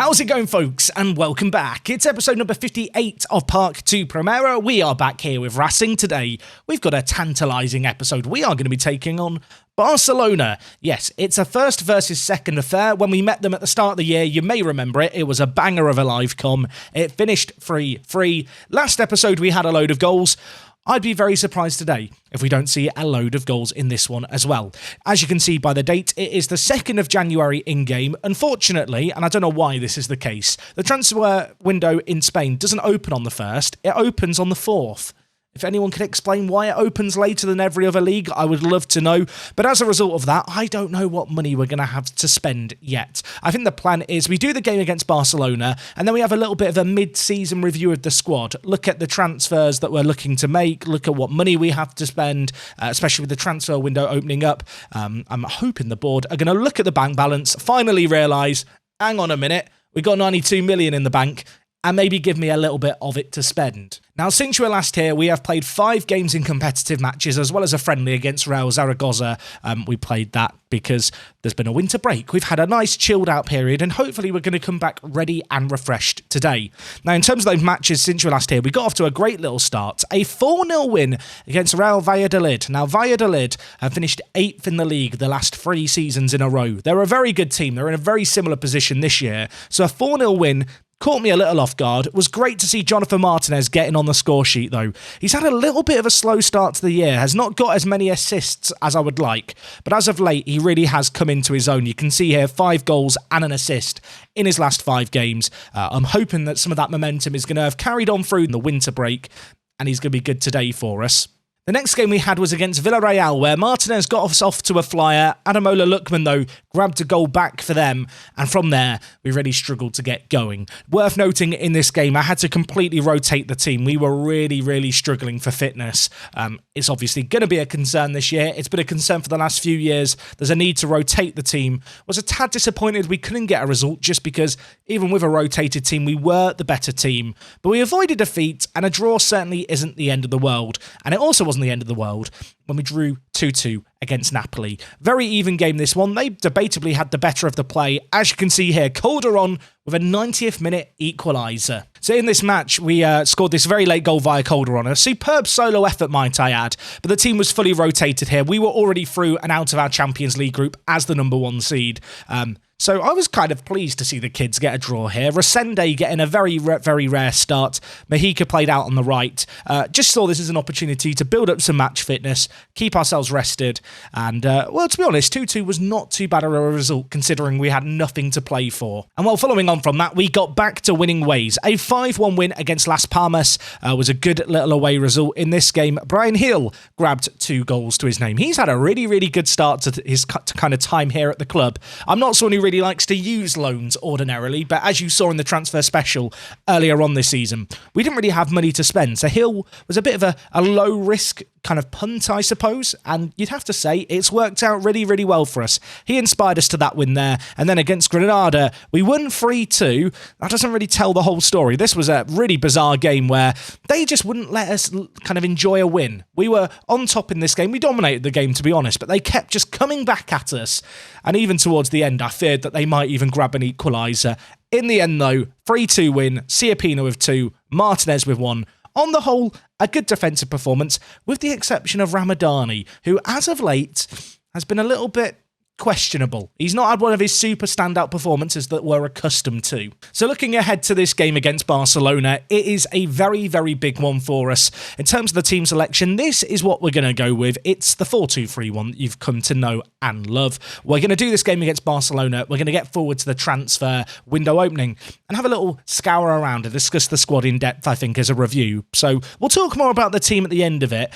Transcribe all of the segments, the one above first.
How's it going, folks? And welcome back. It's episode number 58 of Park 2 Primera. We are back here with Racing today. We've got a tantalising episode. We are going to be taking on Barcelona. Yes, it's a first versus second affair. When we met them at the start of the year, you may remember it. It was a banger of a live com. It finished 3-3. Last episode, we had a load of goals. I'd be very surprised today if we don't see a load of goals in this one as well. As you can see by the date, it is the 2nd of January in-game. Unfortunately, and I don't know why this is the case, the transfer window in Spain doesn't open on the 1st, it opens on the 4th. If anyone can explain why it opens later than every other league, I would love to know. But as a result of that, I don't know what money we're going to have to spend yet. I think the plan is we do the game against Barcelona, and then we have a little bit of a mid-season review of the squad. Look at the transfers that we're looking to make. Look at what money we have to spend, especially with the transfer window opening up. I'm hoping the board are going to look at the bank balance, finally realise, hang on a minute, we've got 92 million in the bank, and maybe give me a little bit of it to spend. Now, since you were last here, we have played 5 games in competitive matches, as well as a friendly against Real Zaragoza. We played that because there's been a winter break. We've had a nice chilled out period, and hopefully we're going to come back ready and refreshed today. Now, in terms of those matches since you were last here, we got off to a great little start. A 4-0 win against Real Valladolid. Now, Valladolid have finished 8th in the league the last 3 seasons in a row. They're a very good team. They're in a very similar position this year. So a 4-0 win caught me a little off guard. It was great to see Jonathan Martinez getting on the score sheet, though. He's had a little bit of a slow start to the year, has not got as many assists as I would like, but as of late, he really has come into his own. You can see here 5 goals and an assist in his last 5 games. I'm hoping that some of that momentum is going to have carried on through the winter break, and he's going to be good today for us. The next game we had was against Villarreal, where Martinez got us off to a flyer. Ademola Lookman, though, grabbed a goal back for them, and from there, we really struggled to get going. Worth noting in this game, I had to completely rotate the team. We were really struggling for fitness. It's obviously going to be a concern this year. It's been a concern for the last few years. There's a need to rotate the team. Was a tad disappointed we couldn't get a result, just because even with a rotated team, we were the better team. But we avoided defeat, and a draw certainly isn't the end of the world. And it also wasn't the end of the world when we drew 2-2 against Napoli. Very even game, this one. They debatably had the better of the play. As you can see here, Calderon with a 90th minute equaliser. So in this match, we scored this very late goal via Calderon. A superb solo effort, might I add. But the team was fully rotated here. We were already through and out of our Champions League group as the number 1 seed. So I was kind of pleased to see the kids get a draw here. Resende getting a very rare start. Mahika played out on the right. Just saw this as an opportunity to build up some match fitness, keep ourselves rested. And, well, to be honest, 2-2 was not too bad of a result considering we had nothing to play for. And, well, following on from that, we got back to winning ways. A 5-1 win against Las Palmas was a good little away result. In this game, Brian Hill grabbed 2 goals to his name. He's had a really good start to his kind of time here at the club. I'm not someone who really likes to use loans ordinarily, but as you saw in the transfer special earlier on this season, we didn't really have money to spend. So Hill was a bit of a low risk kind of punt, I suppose, and you'd have to say it's worked out really well for us. He inspired us to that win there, and then against Granada, we won 3-2. That doesn't really tell the whole story. This was a really bizarre game where they just wouldn't let us kind of enjoy a win. We were on top in this game. We dominated the game, to be honest, but they kept just coming back at us, and even towards the end, I feared that they might even grab an equaliser. In the end, though, 3-2 win, Ciapina with 2, Martinez with 1. On the whole, a good defensive performance, with the exception of Ramadani, who, as of late, has been a little bit questionable. He's not had one of his super standout performances that we're accustomed to. So looking ahead to this game against Barcelona, it is a very big one for us. In terms of the team selection, this is what we're going to go with. It's the 4-2-3-1 that you've come to know and love. We're going to do this game against Barcelona. We're going to get forward to the transfer window opening and have a little scour around and discuss the squad in depth, I think, as a review. So we'll talk more about the team at the end of it.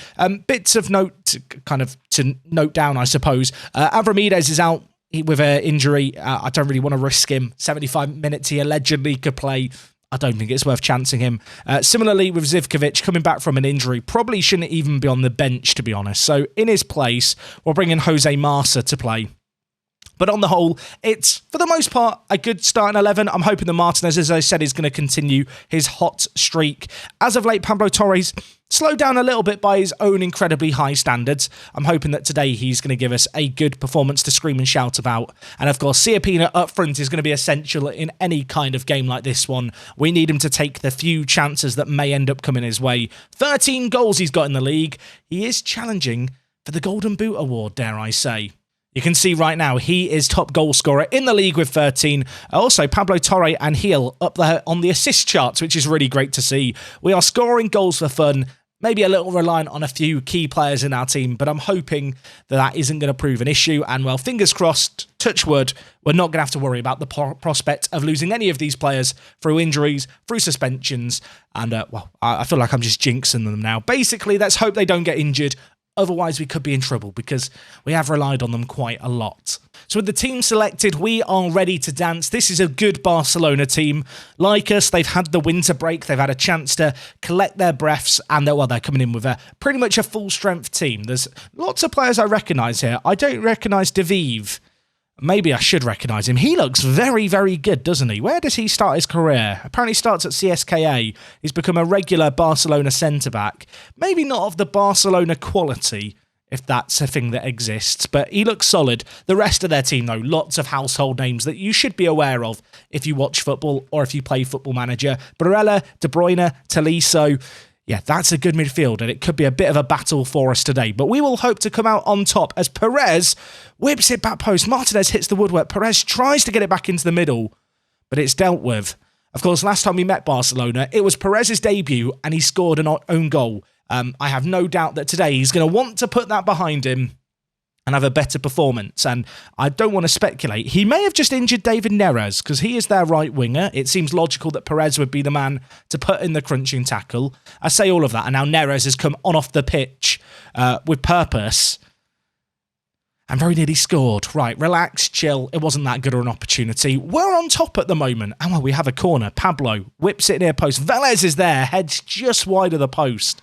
Bits of note, kind of to note down, I suppose. Avramides is out with an injury. I don't really want to risk him. 75 minutes he allegedly could play. I don't think it's worth chancing him. Similarly with Zivkovic, coming back from an injury, probably shouldn't even be on the bench, to be honest. So in his place, we're bringing Jose Marsa to play. But on the whole, it's, for the most part, a good starting 11. I'm hoping that Martinez, as I said, is going to continue his hot streak. As of late, Pablo Torres slowed down a little bit by his own incredibly high standards. I'm hoping that today he's going to give us a good performance to scream and shout about. And of course, Siapina up front is going to be essential in any kind of game like this one. We need him to take the few chances that may end up coming his way. 13 goals he's got in the league. He is challenging for the Golden Boot Award, dare I say. You can see right now he is top goal scorer in the league with 13. Also, Pablo Torre and Heel up there on the assist charts, which is really great to see. We are scoring goals for fun, maybe a little reliant on a few key players in our team, but I'm hoping that isn't going to prove an issue. And, well, fingers crossed, touch wood, we're not going to have to worry about the prospect of losing any of these players through injuries, through suspensions. And, well, I feel like I'm just jinxing them now. Basically, let's hope they don't get injured. Otherwise, we could be in trouble because we have relied on them quite a lot. So with the team selected, we are ready to dance. This is a good Barcelona team. Like us, they've had the winter break. They've had a chance to collect their breaths, and they're coming in with pretty much a full-strength team. There's lots of players I recognise here. I don't recognise Daviv. Maybe I should recognise him. He looks very, very good, doesn't he? Where does he start his career? Apparently starts at CSKA. He's become a regular Barcelona centre-back. Maybe not of the Barcelona quality, if that's a thing that exists, but he looks solid. The rest of their team, though, lots of household names that you should be aware of if you watch football or if you play Football Manager. Barella, De Bruyne, Tolisso. Yeah, that's a good midfield, and it could be a bit of a battle for us today. But we will hope to come out on top as Perez whips it back post. Martinez hits the woodwork. Perez tries to get it back into the middle, but it's dealt with. Of course, last time we met Barcelona, it was Perez's debut, and he scored an own goal. I have no doubt that today he's going to want to put that behind him and have a better performance. And I don't want to speculate. He may have just injured David Neres because he is their right winger. It seems logical that Perez would be the man to put in the crunching tackle. I say all of that, and now Neres has come on off the pitch with purpose and very nearly scored. Right, relax, chill. It wasn't that good of an opportunity. We're on top at the moment. And well, we have a corner. Pablo whips it near post. Velez is there, heads just wide of the post.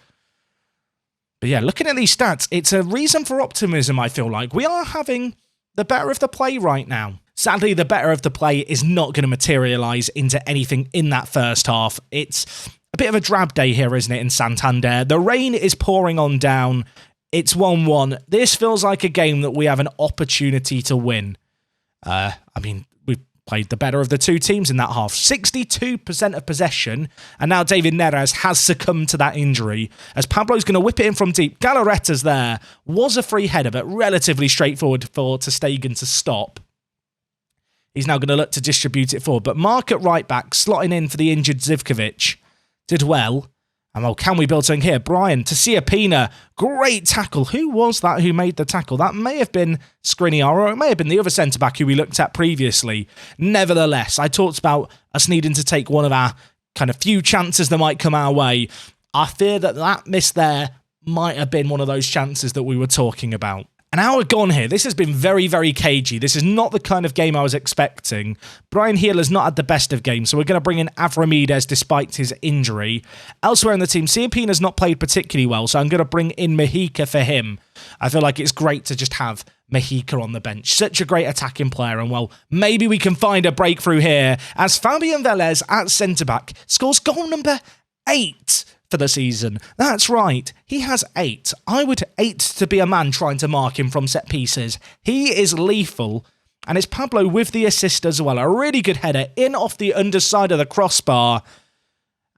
But yeah, looking at these stats, it's a reason for optimism, I feel like. We are having the better of the play right now. Sadly, the better of the play is not going to materialise into anything in that first half. It's a bit of a drab day here, isn't it, in Santander? The rain is pouring on down. It's 1-1. This feels like a game that we have an opportunity to win. We've played the better of the two teams in that half. 62% of possession, and now David Neres has succumbed to that injury as Pablo's going to whip it in from deep. Galarreta's there. Was a free header, but relatively straightforward for ter Stegen to stop. He's now going to look to distribute it forward, but Mark at right back, slotting in for the injured Zivkovic, did well. And well, can we build something here? Brian to Siapina. Great tackle. Who was that who made the tackle? That may have been Skriniar, or it may have been the other centre-back who we looked at previously. Nevertheless, I talked about us needing to take one of our kind of few chances that might come our way. I fear that miss there might have been one of those chances that we were talking about. An hour gone here. This has been very, very cagey. This is not the kind of game I was expecting. Brian Heel has not had the best of games, so we're going to bring in Avramides despite his injury. Elsewhere in the team, Siapina's not played particularly well, so I'm going to bring in Mejica for him. I feel like it's great to just have Mejica on the bench. Such a great attacking player, and well, maybe we can find a breakthrough here as Fabian Velez at centre-back scores goal number 8 for the season. That's right, he has 8. I would 8 to be a man trying to mark him from set pieces. He is lethal, and it's Pablo with the assist as well. A really good header in off the underside of the crossbar.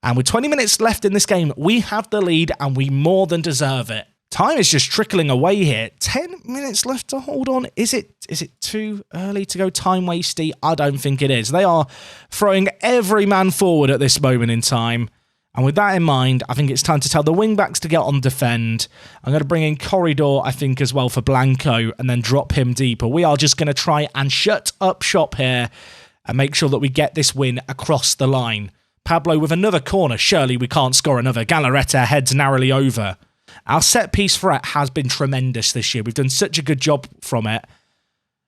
And with 20 minutes left in this game, we have the lead and we more than deserve it. Time is just trickling away here. 10 minutes left to hold on. Is it too early to go time-wasty? I don't think it is. They are throwing every man forward at this moment in time. And with that in mind, I think it's time to tell the wing-backs to get on defend. I'm going to bring in Corridor, I think, as well for Blanco, and then drop him deeper. We are just going to try and shut up shop here and make sure that we get this win across the line. Pablo with another corner. Surely we can't score another. Galarreta heads narrowly over. Our set-piece threat has been tremendous this year. We've done such a good job from it.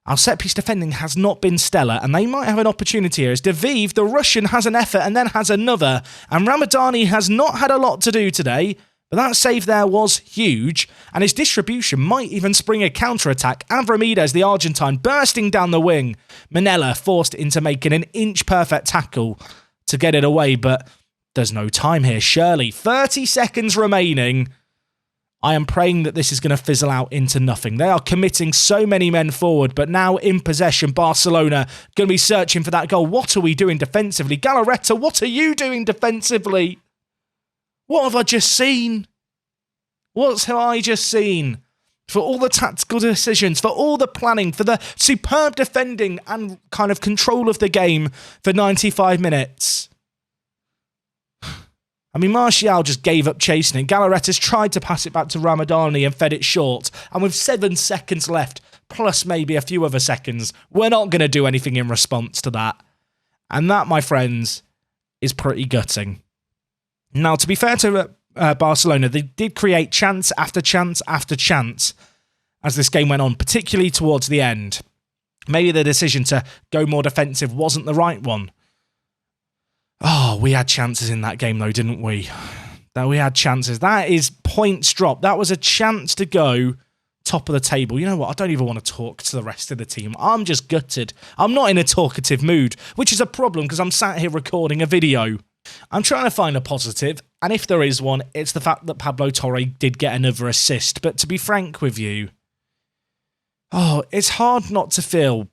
Our set-piece defending has not been stellar, and they might have an opportunity here as Daviv, the Russian, has an effort and then has another, and Ramadani has not had a lot to do today, but that save there was huge, and his distribution might even spring a counter-attack. Avramides, the Argentine, bursting down the wing. Manella forced into making an inch-perfect tackle to get it away, but There's no time here, surely. 30 seconds remaining. I am praying that this is going to fizzle out into nothing. They are committing so many men forward, but now in possession, Barcelona going to be searching for that goal. What are we doing defensively? Galarreta, what are you doing defensively? What have I just seen? What have I just seen? For all the tactical decisions, for all the planning, for the superb defending and kind of control of the game for 95 minutes. I mean, Martial just gave up chasing it. Galarreta's tried to pass it back to Ramadani and fed it short. And with 7 seconds left, plus maybe a few other seconds, we're not going to do anything in response to that. And that, my friends, is pretty gutting. Now, to be fair to Barcelona, they did create chance after chance after chance as this game went on, particularly towards the end. Maybe the decision to go more defensive wasn't the right one. Oh, we had chances in that game though, didn't we? We had chances. That is points drop. That was a chance to go top of the table. You know what? I don't even want to talk to the rest of the team. I'm just gutted. I'm not in a talkative mood, which is a problem because I'm sat here recording a video. I'm trying to find a positive, and if there is one, it's the fact that Pablo Torre did get another assist. But to be frank with you, it's hard not to feel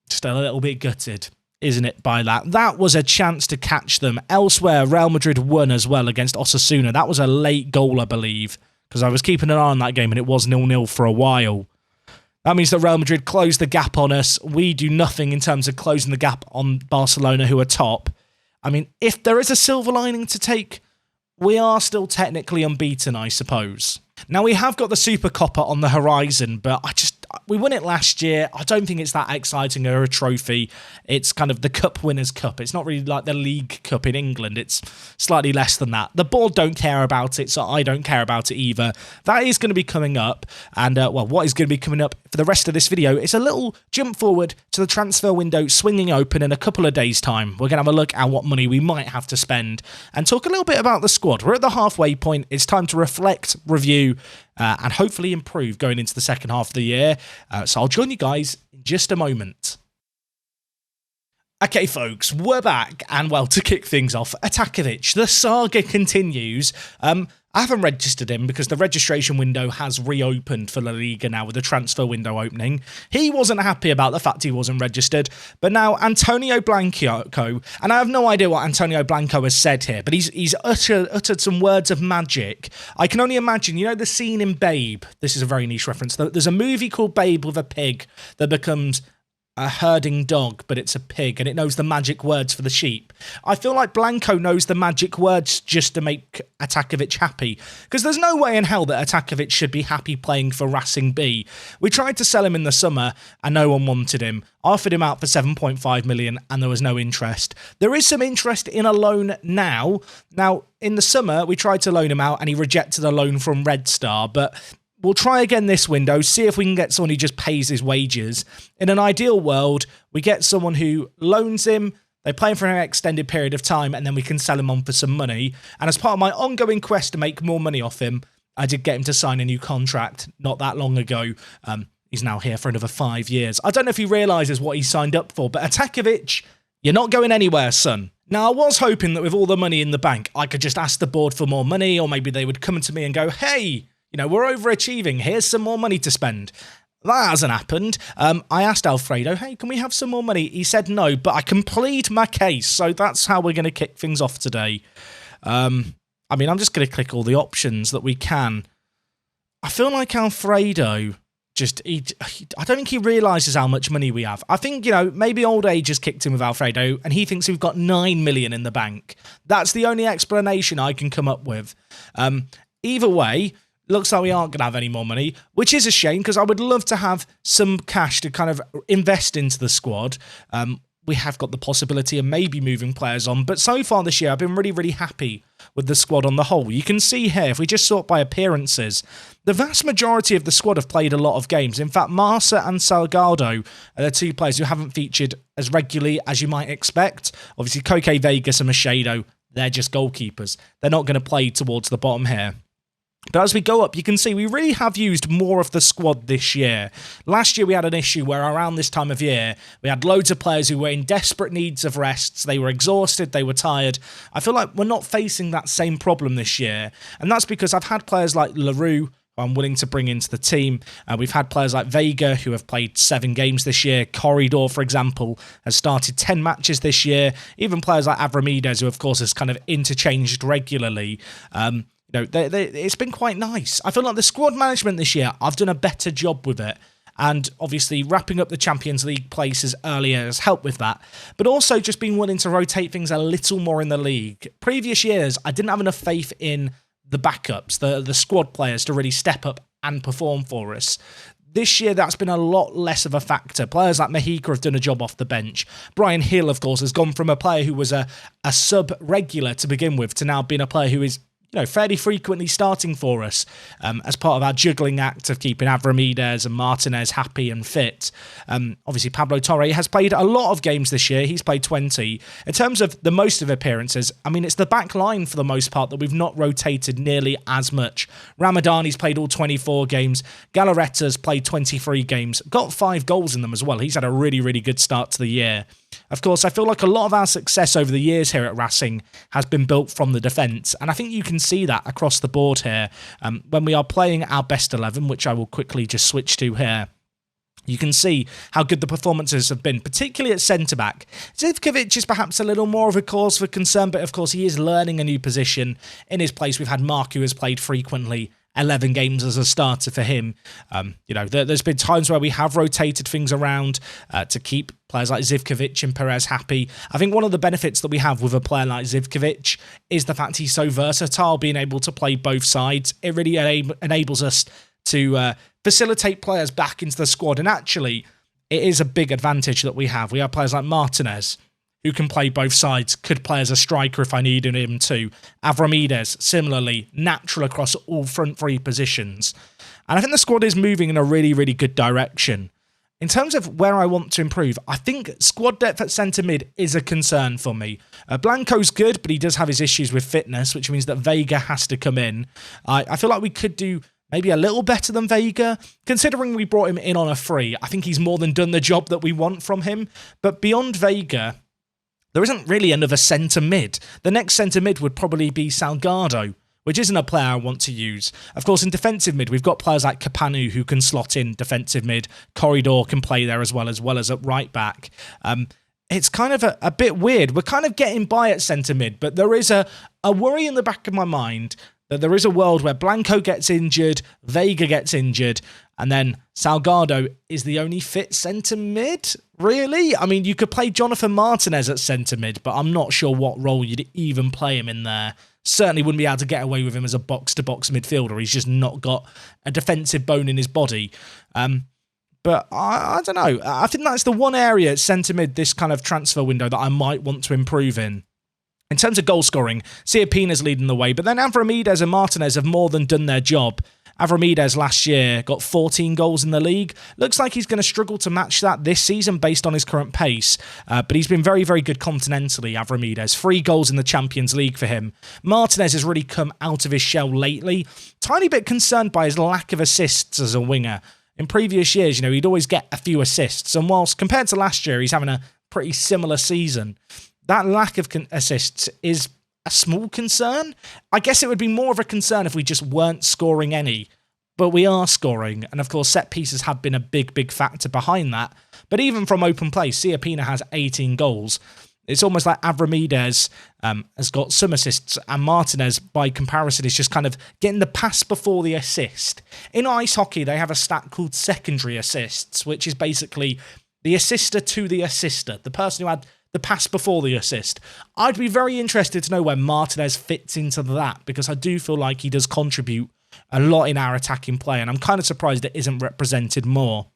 just a little bit gutted, isn't it, by that? That was a chance to catch them. Elsewhere, Real Madrid won as well against Osasuna. That was a late goal, I believe, because I was keeping an eye on that game and it was 0-0 for a while. That means that Real Madrid closed the gap on us. We do nothing in terms of closing the gap on Barcelona, who are top. I mean, if there is a silver lining to take, we are still technically unbeaten, I suppose. Now, we have got the Super Coppa on the horizon, but we won it last year. I don't think it's that exciting or a trophy. It's kind of the Cup Winners' Cup. It's not really like the League Cup in England. It's slightly less than that. The board don't care about it, so I don't care about it either. That is going to be coming up. And, what is going to be coming up for the rest of this video is a little jump forward to the transfer window swinging open in a couple of days' time. We're going to have a look at what money we might have to spend and talk a little bit about the squad. We're at the halfway point. It's time to reflect, review, and hopefully improve going into the second half of the year. So I'll join you guys in just a moment. Okay, folks, we're back, and to kick things off, Atakovic, the saga continues. I haven't registered him because the registration window has reopened for La Liga now with the transfer window opening. He wasn't happy about the fact he wasn't registered, but now Antonio Blanco, and I have no idea what Antonio Blanco has said here, but he's uttered some words of magic. I can only imagine, you know the scene in Babe? This is a very niche reference. There's a movie called Babe with a pig that becomes a herding dog, but it's a pig, and it knows the magic words for the sheep. I feel like Blanco knows the magic words just to make Atakovic happy, because there's no way in hell that Atakovic should be happy playing for Racing B. We tried to sell him in the summer, and no one wanted him. Offered him out for 7.5 million, and there was no interest. There is some interest in a loan now. Now, in the summer, we tried to loan him out, and he rejected a loan from Red Star, but we'll try again this window, see if we can get someone who just pays his wages. In an ideal world, we get someone who loans him, they play him for an extended period of time, and then we can sell him on for some money. And as part of my ongoing quest to make more money off him, I did get him to sign a new contract not that long ago. He's now here for another 5 years. I don't know if he realises what he signed up for, but Atakovic, you're not going anywhere, son. Now, I was hoping that with all the money in the bank, I could just ask the board for more money, or maybe they would come to me and go, hey, we're overachieving. Here's some more money to spend. That hasn't happened. I asked Alfredo, hey, can we have some more money? He said no, but I can plead my case. So that's how we're going to kick things off today. I'm just going to click all the options that we can. I feel like Alfredo I don't think he realises how much money we have. I think, maybe old age has kicked in with Alfredo and he thinks we've got 9 million in the bank. That's the only explanation I can come up with. Either way, looks like we aren't going to have any more money, which is a shame because I would love to have some cash to kind of invest into the squad. We have got the possibility of maybe moving players on, but so far this year, I've been really, really happy with the squad on the whole. You can see here, if we just sort by appearances, the vast majority of the squad have played a lot of games. In fact, Marsa and Salgado are the two players who haven't featured as regularly as you might expect. Obviously, Koke Vegas and Machedo, they're just goalkeepers. They're not going to play towards the bottom here. But as we go up, you can see we really have used more of the squad this year. Last year, we had an issue where around this time of year, we had loads of players who were in desperate needs of rests. They were exhausted. They were tired. I feel like we're not facing that same problem this year. And that's because I've had players like LaRue, who I'm willing to bring into the team. We've had players like Vega, who have played 7 games this year. Corridor, for example, has started 10 matches this year. Even players like Avramides, who, of course, has kind of interchanged regularly. It's been quite nice. I feel like the squad management this year, I've done a better job with it. And obviously wrapping up the Champions League places earlier has helped with that. But also just being willing to rotate things a little more in the league. Previous years, I didn't have enough faith in the backups, the squad players to really step up and perform for us. This year, that's been a lot less of a factor. Players like Mahika have done a job off the bench. Brian Hill, of course, has gone from a player who was a sub-regular to begin with to now being a player who is fairly frequently starting for us as part of our juggling act of keeping Avramides and Martinez happy and fit. Obviously, Pablo Torre has played a lot of games this year. He's played 20. In terms of the most of appearances, I mean, it's the back line for the most part that we've not rotated nearly as much. Ramadani's played all 24 games. Galarreta's played 23 games. Got 5 goals in them as well. He's had a really, really good start to the year. Of course, I feel like a lot of our success over the years here at Racing has been built from the defence, and I think you can see that across the board here. When we are playing our best 11, which I will quickly just switch to here, you can see how good the performances have been, particularly at centre-back. Zivkovic is perhaps a little more of a cause for concern, but of course he is learning a new position. In his place, we've had Mark, who has played frequently. 11 games as a starter for him. There's been times where we have rotated things around to keep players like Zivkovic and Perez happy. I think one of the benefits that we have with a player like Zivkovic is the fact he's so versatile, being able to play both sides. It really enables us to facilitate players back into the squad. And actually, it is a big advantage that we have. We have players like Martinez, who can play both sides, could play as a striker if I needed him to. Avramides, similarly, natural across all front 3 positions. And I think the squad is moving in a really, really good direction. In terms of where I want to improve, I think squad depth at centre-mid is a concern for me. Blanco's good, but he does have his issues with fitness, which means that Vega has to come in. I feel like we could do maybe a little better than Vega. Considering we brought him in on a free, I think he's more than done the job that we want from him. But beyond Vega, there isn't really another centre-mid. The next centre-mid would probably be Salgado, which isn't a player I want to use. Of course, in defensive mid, we've got players like Capanu who can slot in defensive mid. Corridor can play there as well as at right back. It's kind of a bit weird. We're kind of getting by at centre-mid, but there is a worry in the back of my mind that there is a world where Blanco gets injured, Vega gets injured, and then Salgado is the only fit centre-mid, really? I mean, you could play Jonathan Martinez at centre-mid, but I'm not sure what role you'd even play him in there. Certainly wouldn't be able to get away with him as a box-to-box midfielder. He's just not got a defensive bone in his body. But I don't know. I think that's the one area at centre-mid this kind of transfer window that I might want to improve in. In terms of goal scoring, Siapina's leading the way, but then Avramides and Martinez have more than done their job. Avramides last year got 14 goals in the league. Looks like he's going to struggle to match that this season based on his current pace. But he's been very, very good continentally, Avramides. 3 goals in the Champions League for him. Martinez has really come out of his shell lately. Tiny bit concerned by his lack of assists as a winger. In previous years, he'd always get a few assists. And whilst compared to last year, he's having a pretty similar season. That lack of assists is a small concern. I guess it would be more of a concern if we just weren't scoring any. But we are scoring. And of course, set pieces have been a big, big factor behind that. But even from open play, Siapina has 18 goals. It's almost like Avramides has got some assists, and Martinez, by comparison, is just kind of getting the pass before the assist. In ice hockey, they have a stat called secondary assists, which is basically the assister to the assister, the person who had the pass before the assist. I'd be very interested to know where Martinez fits into that, because I do feel like he does contribute a lot in our attacking play, and I'm kind of surprised it isn't represented more.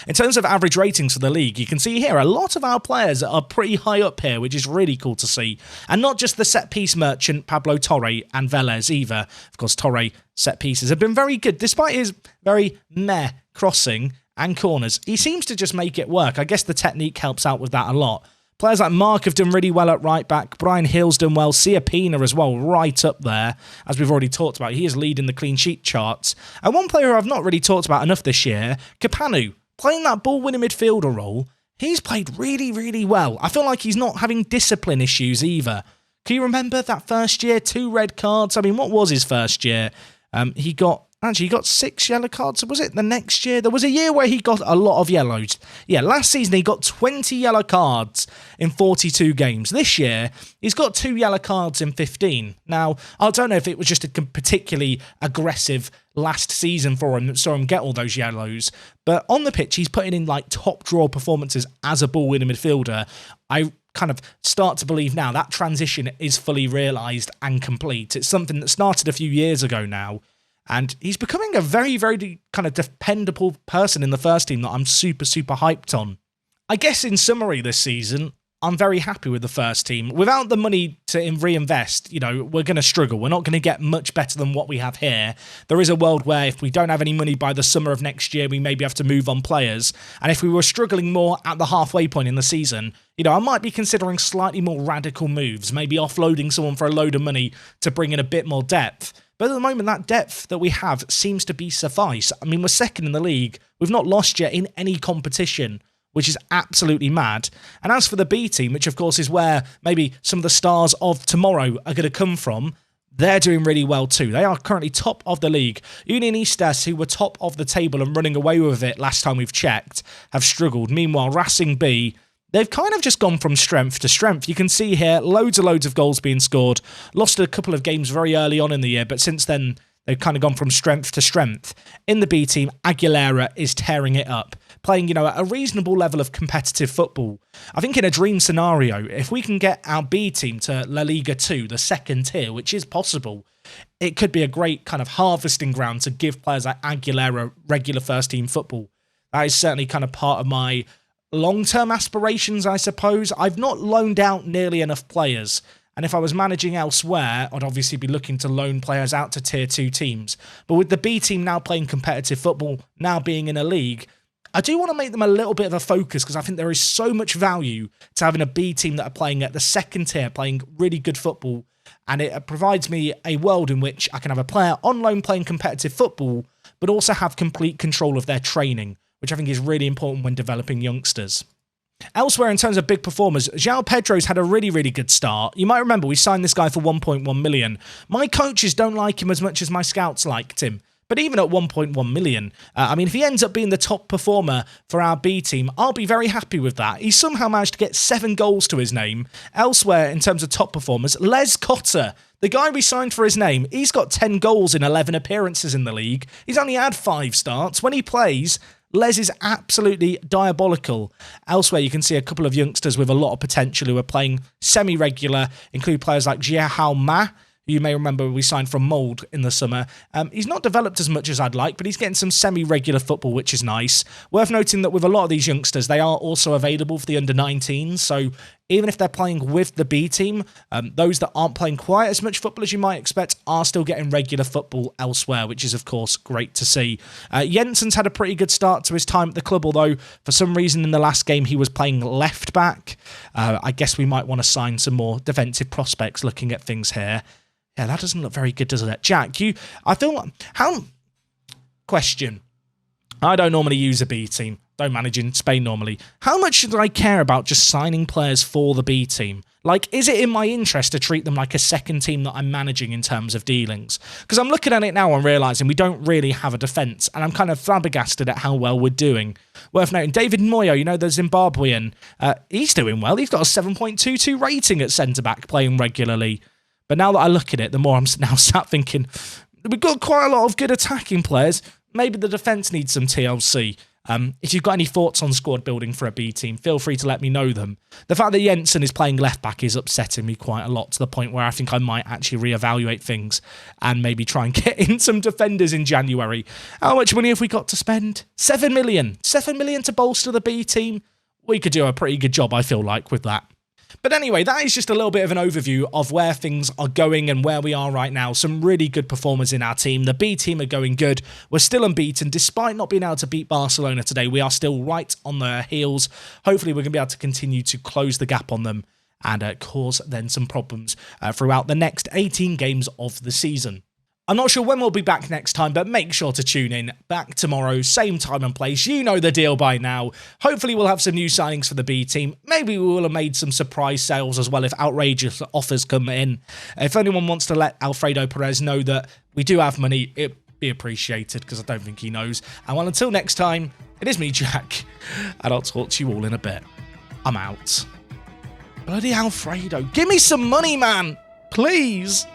In terms of average ratings for the league, you can see here a lot of our players are pretty high up here, which is really cool to see. And not just the set-piece merchant Pablo Torre and Velez either. Of course, Torre set pieces have been very good, despite his very meh crossing and corners. He seems to just make it work. I guess the technique helps out with that a lot. Players like Mark have done really well at right back. Brian Hill's done well. Siapina as well, right up there, as we've already talked about. He is leading the clean sheet charts. And one player I've not really talked about enough this year, Kapanu, playing that ball-winning midfielder role. He's played really, really well. I feel like he's not having discipline issues either. Can you remember that first year? 2 red cards. I mean, what was his first year? He got 6 yellow cards. Was it the next year? There was a year where he got a lot of yellows. Yeah, last season he got 20 yellow cards in 42 games. This year, he's got 2 yellow cards in 15. Now, I don't know if it was just a particularly aggressive last season for him that saw him get all those yellows, but on the pitch, he's putting in like top draw performances as a ball-winning midfielder. I kind of start to believe now that transition is fully realised and complete. It's something that started a few years ago now, and he's becoming a very, very kind of dependable person in the first team that I'm super, super hyped on. I guess in summary this season, I'm very happy with the first team. Without the money to reinvest, we're going to struggle. We're not going to get much better than what we have here. There is a world where if we don't have any money by the summer of next year, we maybe have to move on players. And if we were struggling more at the halfway point in the season, I might be considering slightly more radical moves, maybe offloading someone for a load of money to bring in a bit more depth. But at the moment, that depth that we have seems to be suffice. I mean, we're second in the league. We've not lost yet in any competition, which is absolutely mad. And as for the B team, which of course is where maybe some of the stars of tomorrow are going to come from, they're doing really well too. They are currently top of the league. Unionistas, who were top of the table and running away with it last time we've checked, have struggled. Meanwhile, Racing B, they've kind of just gone from strength to strength. You can see here loads of goals being scored. Lost a couple of games very early on in the year, but since then, they've kind of gone from strength to strength. In the B team, Aguilera is tearing it up, playing, at a reasonable level of competitive football. I think in a dream scenario, if we can get our B team to La Liga 2, the second tier, which is possible, it could be a great kind of harvesting ground to give players like Aguilera regular first team football. That is certainly kind of part of my long-term aspirations, I suppose. I've not loaned out nearly enough players. And if I was managing elsewhere, I'd obviously be looking to loan players out to tier 2 teams. But with the B team now playing competitive football, now being in a league, I do want to make them a little bit of a focus because I think there is so much value to having a B team that are playing at the second tier, playing really good football. And it provides me a world in which I can have a player on loan playing competitive football, but also have complete control of their training, which I think is really important when developing youngsters. Elsewhere, in terms of big performers, João Pedro's had a really, really good start. You might remember we signed this guy for 1.1 million. My coaches don't like him as much as my scouts liked him. But even at 1.1 million, if he ends up being the top performer for our B team, I'll be very happy with that. He somehow managed to get 7 goals to his name. Elsewhere, in terms of top performers, Les Cotter, the guy we signed for his name, he's got 10 goals in 11 appearances in the league. He's only had 5 starts. When he plays, Les is absolutely diabolical. Elsewhere, you can see a couple of youngsters with a lot of potential who are playing semi-regular, include players like Jiahao Ma, who you may remember we signed from Mould in the summer. He's not developed as much as I'd like, but he's getting some semi-regular football, which is nice. Worth noting that with a lot of these youngsters, they are also available for the under-19s, so even if they're playing with the B team, those that aren't playing quite as much football as you might expect are still getting regular football elsewhere, which is, of course, great to see. Jensen's had a pretty good start to his time at the club, although for some reason in the last game he was playing left back. I guess we might want to sign some more defensive prospects looking at things here. Yeah, that doesn't look very good, does it? Jack, question. I don't normally use a B team. Don't manage in Spain normally. How much should I care about just signing players for the B team? Like, is it in my interest to treat them like a second team that I'm managing in terms of dealings? Because I'm looking at it now and realising we don't really have a defence, and I'm kind of flabbergasted at how well we're doing. Worth noting, David Moyo, the Zimbabwean, he's doing well. He's got a 7.22 rating at centre-back, playing regularly. But now that I look at it, the more I'm now sat thinking, we've got quite a lot of good attacking players. Maybe the defence needs some TLC. If you've got any thoughts on squad building for a B team, feel free to let me know them. The fact that Jensen is playing left back is upsetting me quite a lot, to the point where I think I might actually reevaluate things and maybe try and get in some defenders in January. How much money have we got to spend? 7 million. 7 million to bolster the B team? We could do a pretty good job, I feel like, with that. But anyway, that is just a little bit of an overview of where things are going and where we are right now. Some really good performers in our team. The B team are going good. We're still unbeaten. Despite not being able to beat Barcelona today, we are still right on their heels. Hopefully, we're going to be able to continue to close the gap on them and cause then some problems throughout the next 18 games of the season. I'm not sure when we'll be back next time, but make sure to tune in. Back tomorrow, same time and place. You know the deal by now. Hopefully we'll have some new signings for the B team. Maybe we will have made some surprise sales as well if outrageous offers come in. If anyone wants to let Alfredo Perez know that we do have money, it'd be appreciated because I don't think he knows. And well, until next time, it is me, Jack, and I'll talk to you all in a bit. I'm out. Bloody Alfredo, give me some money, man. Please.